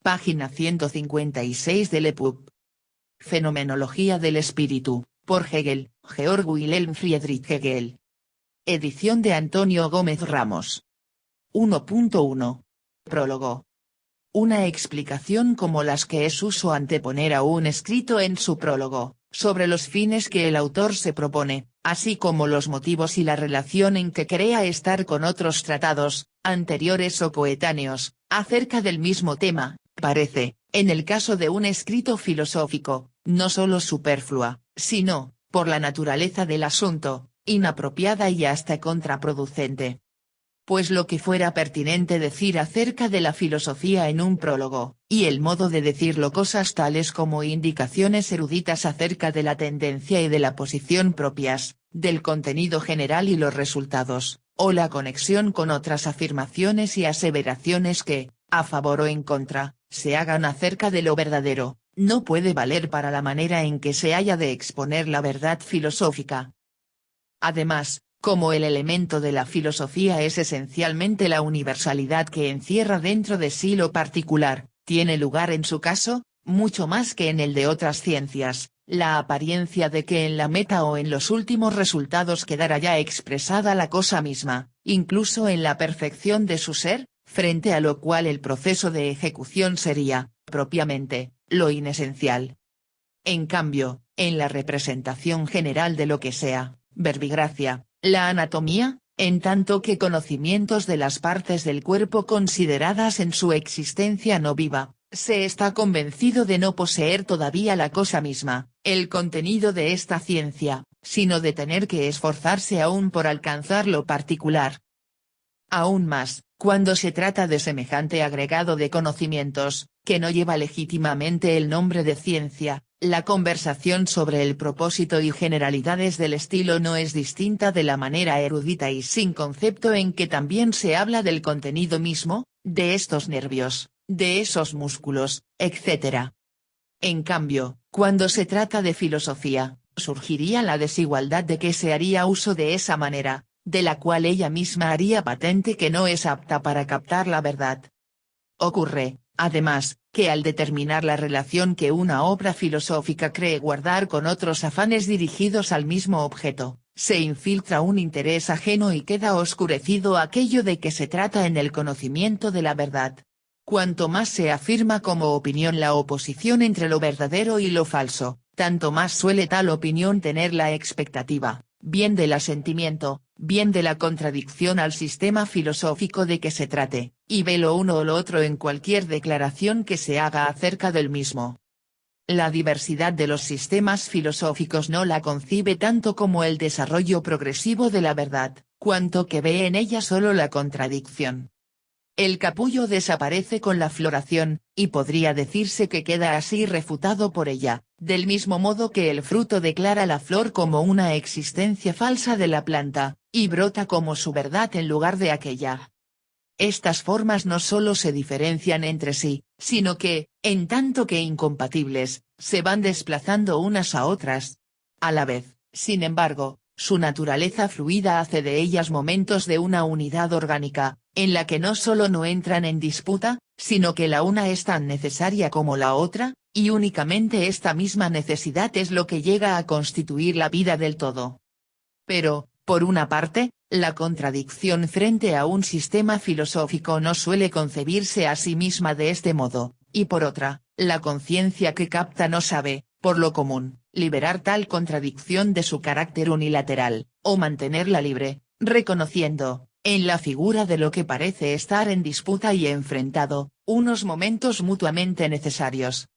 página 156 del EPUB. Fenomenología del espíritu, por Hegel, Georg Wilhelm Friedrich Hegel. Edición de Antonio Gómez Ramos. 1.1. Prólogo. Una explicación como las que es uso anteponer a un escrito en su prólogo, sobre los fines que el autor se propone, así como los motivos y la relación en que crea estar con otros tratados, anteriores o coetáneos, acerca del mismo tema, parece, en el caso de un escrito filosófico, no solo superflua, sino, por la naturaleza del asunto, inapropiada y hasta contraproducente. Pues lo que fuera pertinente decir acerca de la filosofía en un prólogo, y el modo de decirlo, cosas tales como indicaciones eruditas acerca de la tendencia y de la posición propias, del contenido general y los resultados, o la conexión con otras afirmaciones y aseveraciones que, a favor o en contra, se hagan acerca de lo verdadero, no puede valer para la manera en que se haya de exponer la verdad filosófica. Además, como el elemento de la filosofía es esencialmente la universalidad que encierra dentro de sí lo particular, tiene lugar en su caso, mucho más que en el de otras ciencias, la apariencia de que en la meta o en los últimos resultados quedara ya expresada la cosa misma, incluso en la perfección de su ser, frente a lo cual el proceso de ejecución sería, propiamente, lo inesencial. En cambio, en la representación general de lo que sea, verbigracia, la anatomía, en tanto que conocimientos de las partes del cuerpo consideradas en su existencia no viva, se está convencido de no poseer todavía la cosa misma, el contenido de esta ciencia, sino de tener que esforzarse aún por alcanzar lo particular. Aún más, cuando se trata de semejante agregado de conocimientos, que no lleva legítimamente el nombre de ciencia, la conversación sobre el propósito y generalidades del estilo no es distinta de la manera erudita y sin concepto en que también se habla del contenido mismo, de estos nervios, de esos músculos, etc. En cambio, cuando se trata de filosofía, surgiría la desigualdad de que se haría uso de esa manera, de la cual ella misma haría patente que no es apta para captar la verdad. Ocurre, además, que al determinar la relación que una obra filosófica cree guardar con otros afanes dirigidos al mismo objeto, se infiltra un interés ajeno y queda oscurecido aquello de que se trata en el conocimiento de la verdad. Cuanto más se afirma como opinión la oposición entre lo verdadero y lo falso, tanto más suele tal opinión tener la expectativa, bien del asentimiento, bien de la contradicción al sistema filosófico de que se trate, y ve lo uno o lo otro en cualquier declaración que se haga acerca del mismo. La diversidad de los sistemas filosóficos no la concibe tanto como el desarrollo progresivo de la verdad, cuanto que ve en ella solo la contradicción. El capullo desaparece con la floración, y podría decirse que queda así refutado por ella, del mismo modo que el fruto declara la flor como una existencia falsa de la planta, y brota como su verdad en lugar de aquella. Estas formas no solo se diferencian entre sí, sino que, en tanto que incompatibles, se van desplazando unas a otras. A la vez, sin embargo, su naturaleza fluida hace de ellas momentos de una unidad orgánica, en la que no solo no entran en disputa, sino que la una es tan necesaria como la otra, y únicamente esta misma necesidad es lo que llega a constituir la vida del todo. Pero, por una parte, la contradicción frente a un sistema filosófico no suele concebirse a sí misma de este modo, y por otra, la conciencia que capta no sabe, por lo común, liberar tal contradicción de su carácter unilateral, o mantenerla libre, reconociendo, en la figura de lo que parece estar en disputa y enfrentado, unos momentos mutuamente necesarios.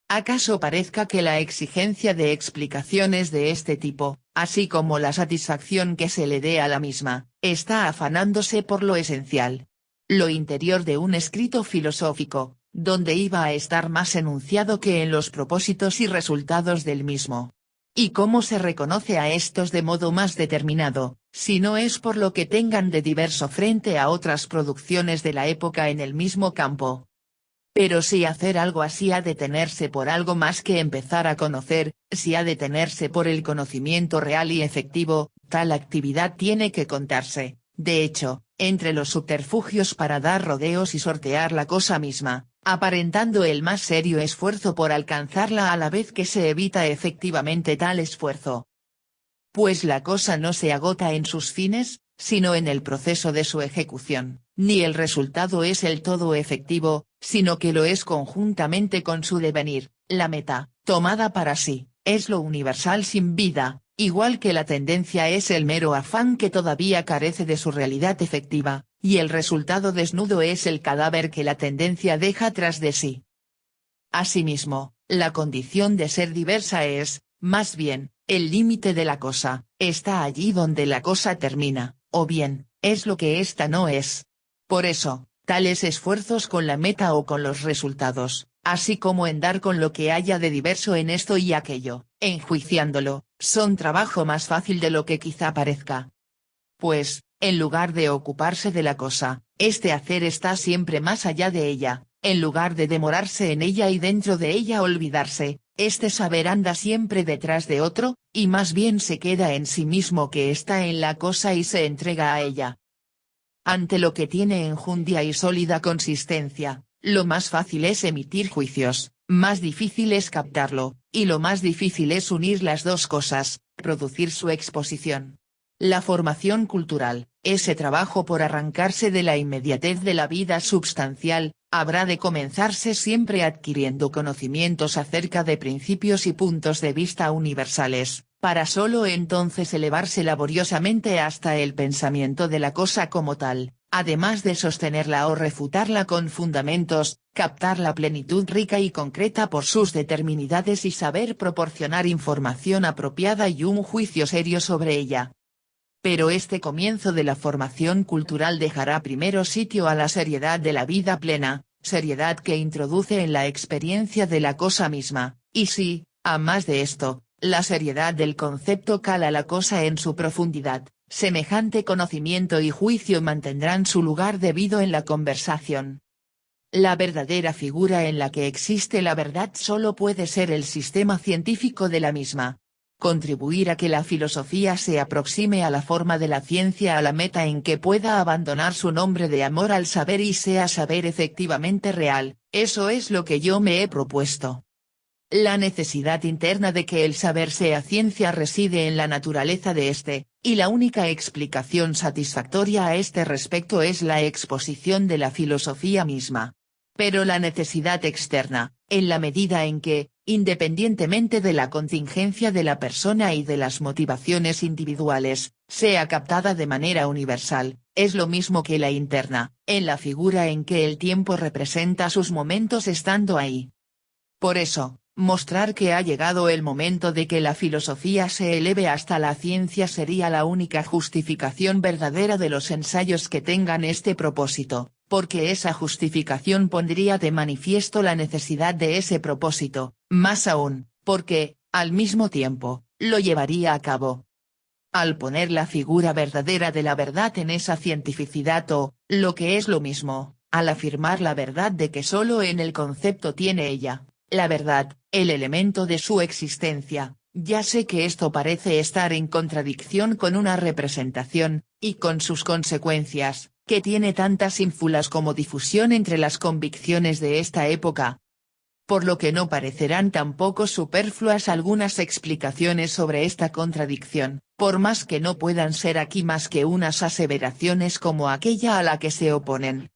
¿Acaso parezca que la exigencia de explicaciones de este tipo, así como la satisfacción que se le dé a la misma, está afanándose por lo esencial? Lo interior de un escrito filosófico, donde iba a estar más enunciado que en los propósitos y resultados del mismo. ¿Y cómo se reconoce a estos de modo más determinado, si no es por lo que tengan de diverso frente a otras producciones de la época en el mismo campo? Pero si hacer algo así ha de tenerse por algo más que empezar a conocer, si ha de tenerse por el conocimiento real y efectivo, tal actividad tiene que contarse, de hecho, entre los subterfugios para dar rodeos y sortear la cosa misma, aparentando el más serio esfuerzo por alcanzarla a la vez que se evita efectivamente tal esfuerzo. Pues la cosa no se agota en sus fines, sino en el proceso de su ejecución, ni el resultado es el todo efectivo, sino que lo es conjuntamente con su devenir. La meta, tomada para sí, es lo universal sin vida, igual que la tendencia es el mero afán que todavía carece de su realidad efectiva, y el resultado desnudo es el cadáver que la tendencia deja tras de sí. Asimismo, la condición de ser diversa es, más bien, el límite de la cosa, está allí donde la cosa termina, o bien, es lo que ésta no es. Por eso, tales esfuerzos con la meta o con los resultados, así como en dar con lo que haya de diverso en esto y aquello, enjuiciándolo, son trabajo más fácil de lo que quizá parezca. Pues, en lugar de ocuparse de la cosa, este hacer está siempre más allá de ella, en lugar de demorarse en ella y dentro de ella olvidarse, este saber anda siempre detrás de otro, y más bien se queda en sí mismo que está en la cosa y se entrega a ella. Ante lo que tiene enjundia y sólida consistencia, lo más fácil es emitir juicios, más difícil es captarlo, y lo más difícil es unir las dos cosas, producir su exposición. La formación cultural, ese trabajo por arrancarse de la inmediatez de la vida substancial, habrá de comenzarse siempre adquiriendo conocimientos acerca de principios y puntos de vista universales, para solo entonces elevarse laboriosamente hasta el pensamiento de la cosa como tal, además de sostenerla o refutarla con fundamentos, captar la plenitud rica y concreta por sus determinidades y saber proporcionar información apropiada y un juicio serio sobre ella. Pero este comienzo de la formación cultural dejará primero sitio a la seriedad de la vida plena, seriedad que introduce en la experiencia de la cosa misma, y si, a más de esto, la seriedad del concepto cala la cosa en su profundidad, semejante conocimiento y juicio mantendrán su lugar debido en la conversación. La verdadera figura en la que existe la verdad solo puede ser el sistema científico de la misma. Contribuir a que la filosofía se aproxime a la forma de la ciencia, a la meta en que pueda abandonar su nombre de amor al saber y sea saber efectivamente real, eso es lo que yo me he propuesto. La necesidad interna de que el saber sea ciencia reside en la naturaleza de éste, y la única explicación satisfactoria a este respecto es la exposición de la filosofía misma. Pero la necesidad externa, en la medida en que, independientemente de la contingencia de la persona y de las motivaciones individuales, sea captada de manera universal, es lo mismo que la interna, en la figura en que el tiempo representa sus momentos estando ahí. Por eso, mostrar que ha llegado el momento de que la filosofía se eleve hasta la ciencia sería la única justificación verdadera de los ensayos que tengan este propósito, porque esa justificación pondría de manifiesto la necesidad de ese propósito, más aún, porque, al mismo tiempo, lo llevaría a cabo. Al poner la figura verdadera de la verdad en esa cientificidad o, lo que es lo mismo, al afirmar la verdad de que solo en el concepto tiene ella, la verdad, el elemento de su existencia, ya sé que esto parece estar en contradicción con una representación, y con sus consecuencias, que tiene tantas ínfulas como difusión entre las convicciones de esta época. Por lo que no parecerán tampoco superfluas algunas explicaciones sobre esta contradicción, por más que no puedan ser aquí más que unas aseveraciones como aquella a la que se oponen.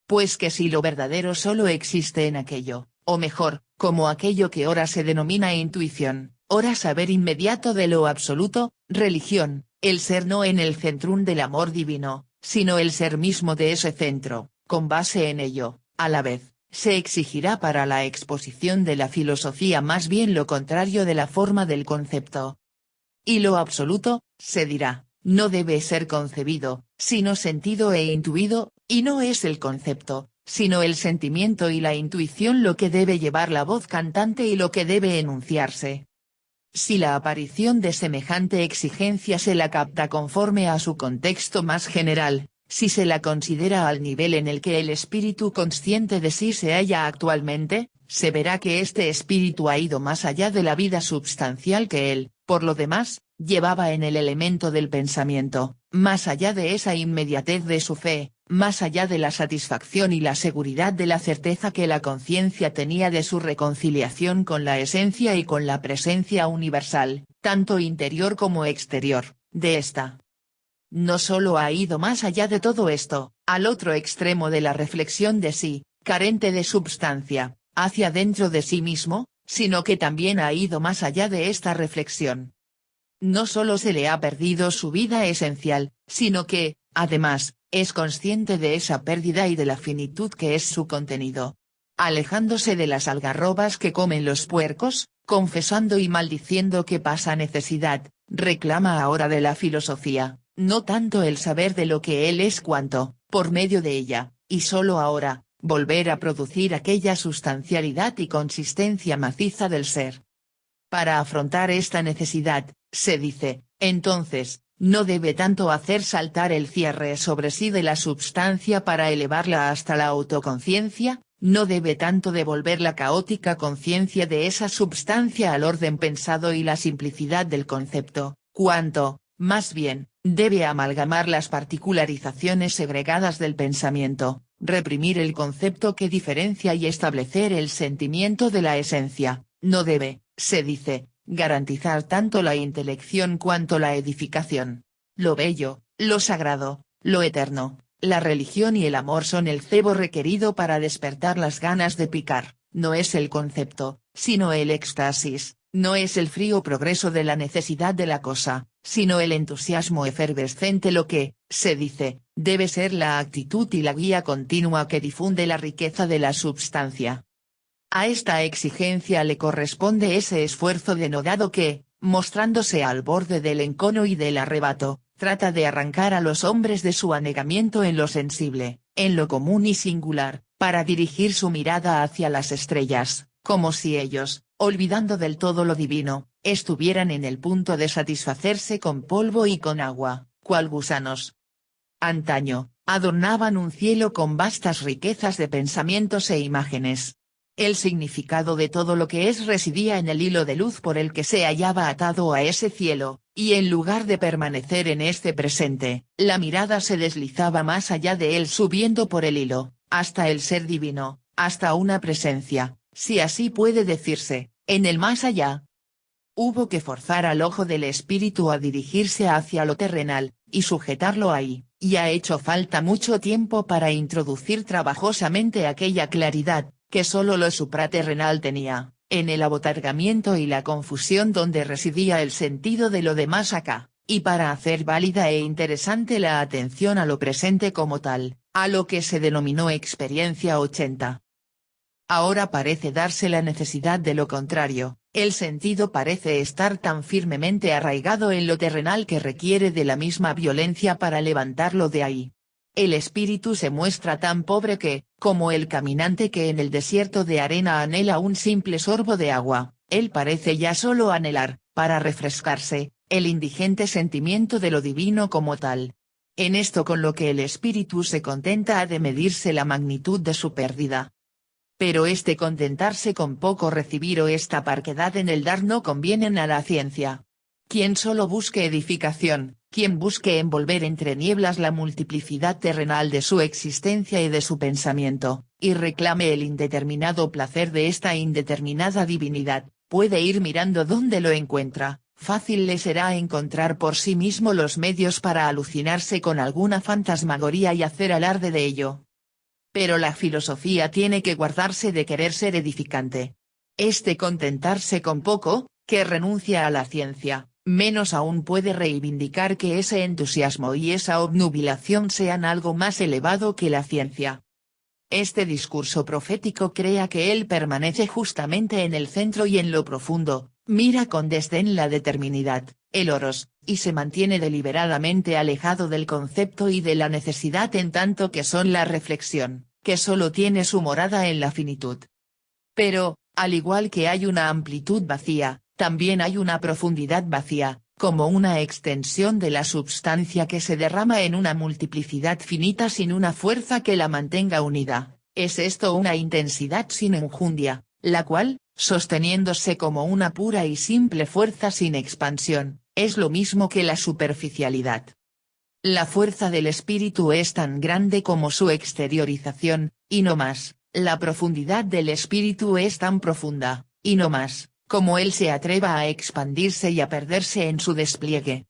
Pues que si lo verdadero solo existe en aquello, o mejor, como aquello que ora se denomina intuición, ora saber inmediato de lo absoluto, religión, el ser no en el centrum del amor divino, sino el ser mismo de ese centro, con base en ello, a la vez, se exigirá para la exposición de la filosofía más bien lo contrario de la forma del concepto. Y lo absoluto, se dirá, no debe ser concebido, sino sentido e intuido, y no es el concepto, sino el sentimiento y la intuición lo que debe llevar la voz cantante y lo que debe enunciarse. Si la aparición de semejante exigencia se la capta conforme a su contexto más general, si se la considera al nivel en el que el espíritu consciente de sí se halla actualmente, se verá que este espíritu ha ido más allá de la vida substancial que él, por lo demás, llevaba en el elemento del pensamiento, más allá de esa inmediatez de su fe, más allá de la satisfacción y la seguridad de la certeza que la conciencia tenía de su reconciliación con la esencia y con la presencia universal, tanto interior como exterior, de ésta. No solo ha ido más allá de todo esto, al otro extremo de la reflexión de sí, carente de substancia, hacia dentro de sí mismo, sino que también ha ido más allá de esta reflexión. No solo se le ha perdido su vida esencial, sino que, además, es consciente de esa pérdida y de la finitud que es su contenido. Alejándose de las algarrobas que comen los puercos, confesando y maldiciendo que pasa necesidad, reclama ahora de la filosofía, no tanto el saber de lo que él es cuanto, por medio de ella, y solo ahora, volver a producir aquella sustancialidad y consistencia maciza del ser. Para afrontar esta necesidad, se dice, entonces, no debe tanto hacer saltar el cierre sobre sí de la substancia para elevarla hasta la autoconciencia, no debe tanto devolver la caótica conciencia de esa substancia al orden pensado y la simplicidad del concepto, cuanto, más bien, debe amalgamar las particularizaciones segregadas del pensamiento, reprimir el concepto que diferencia y establecer el sentimiento de la esencia, no debe, se dice, garantizar tanto la intelección cuanto la edificación. Lo bello, lo sagrado, lo eterno, la religión y el amor son el cebo requerido para despertar las ganas de picar, no es el concepto, sino el éxtasis, no es el frío progreso de la necesidad de la cosa, sino el entusiasmo efervescente lo que, se dice, debe ser la actitud y la guía continua que difunde la riqueza de la substancia. A esta exigencia le corresponde ese esfuerzo denodado que, mostrándose al borde del encono y del arrebato, trata de arrancar a los hombres de su anegamiento en lo sensible, en lo común y singular, para dirigir su mirada hacia las estrellas, como si ellos, olvidando del todo lo divino, estuvieran en el punto de satisfacerse con polvo y con agua, cual gusanos. Antaño, adornaban un cielo con vastas riquezas de pensamientos e imágenes. El significado de todo lo que es residía en el hilo de luz por el que se hallaba atado a ese cielo, y en lugar de permanecer en este presente, la mirada se deslizaba más allá de él subiendo por el hilo, hasta el ser divino, hasta una presencia, si así puede decirse, en el más allá. Hubo que forzar al ojo del espíritu a dirigirse hacia lo terrenal, y sujetarlo ahí, y ha hecho falta mucho tiempo para introducir trabajosamente aquella claridad, que solo lo supraterrenal tenía, en el abotargamiento y la confusión donde residía el sentido de lo de más acá, y para hacer válida e interesante la atención a lo presente como tal, a lo que se denominó experiencia 80. Ahora parece darse la necesidad de lo contrario, el sentido parece estar tan firmemente arraigado en lo terrenal que requiere de la misma violencia para levantarlo de ahí. El espíritu se muestra tan pobre que, como el caminante que en el desierto de arena anhela un simple sorbo de agua, él parece ya solo anhelar, para refrescarse, el indigente sentimiento de lo divino como tal. En esto con lo que el espíritu se contenta ha de medirse la magnitud de su pérdida. Pero este contentarse con poco recibir o esta parquedad en el dar no convienen a la ciencia. Quien solo busque edificación, quien busque envolver entre nieblas la multiplicidad terrenal de su existencia y de su pensamiento, y reclame el indeterminado placer de esta indeterminada divinidad, puede ir mirando dónde lo encuentra, fácil le será encontrar por sí mismo los medios para alucinarse con alguna fantasmagoría y hacer alarde de ello. Pero la filosofía tiene que guardarse de querer ser edificante. Este contentarse con poco, que renuncia a la ciencia, menos aún puede reivindicar que ese entusiasmo y esa obnubilación sean algo más elevado que la ciencia. Este discurso profético crea que él permanece justamente en el centro y en lo profundo, mira con desdén la determinidad, el oros, y se mantiene deliberadamente alejado del concepto y de la necesidad en tanto que son la reflexión, que solo tiene su morada en la finitud. Pero, al igual que hay una amplitud vacía, también hay una profundidad vacía, como una extensión de la substancia que se derrama en una multiplicidad finita sin una fuerza que la mantenga unida. Es esto una intensidad sin enjundia, la cual, sosteniéndose como una pura y simple fuerza sin expansión, es lo mismo que la superficialidad. La fuerza del espíritu es tan grande como su exteriorización, y no más, la profundidad del espíritu es tan profunda, y no más, como él se atreva a expandirse y a perderse en su despliegue.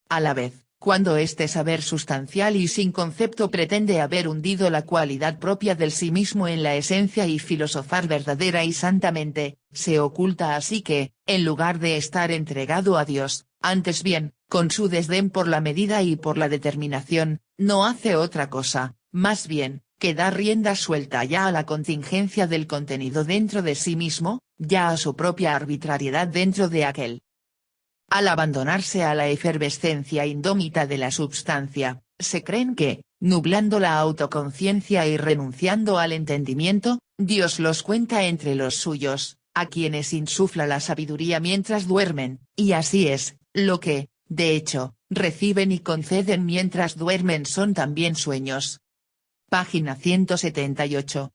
A la vez, cuando este saber sustancial y sin concepto pretende haber hundido la cualidad propia del sí mismo en la esencia y filosofar verdadera y santamente, se oculta así que, en lugar de estar entregado a Dios, antes bien, con su desdén por la medida y por la determinación, no hace otra cosa, más bien, que dar rienda suelta ya a la contingencia del contenido dentro de sí mismo, ya a su propia arbitrariedad dentro de aquel. Al abandonarse a la efervescencia indómita de la substancia, se creen que, nublando la autoconciencia y renunciando al entendimiento, Dios los cuenta entre los suyos, a quienes insufla la sabiduría mientras duermen, y así es, lo que, de hecho, reciben y conceden mientras duermen son también sueños. Página 178.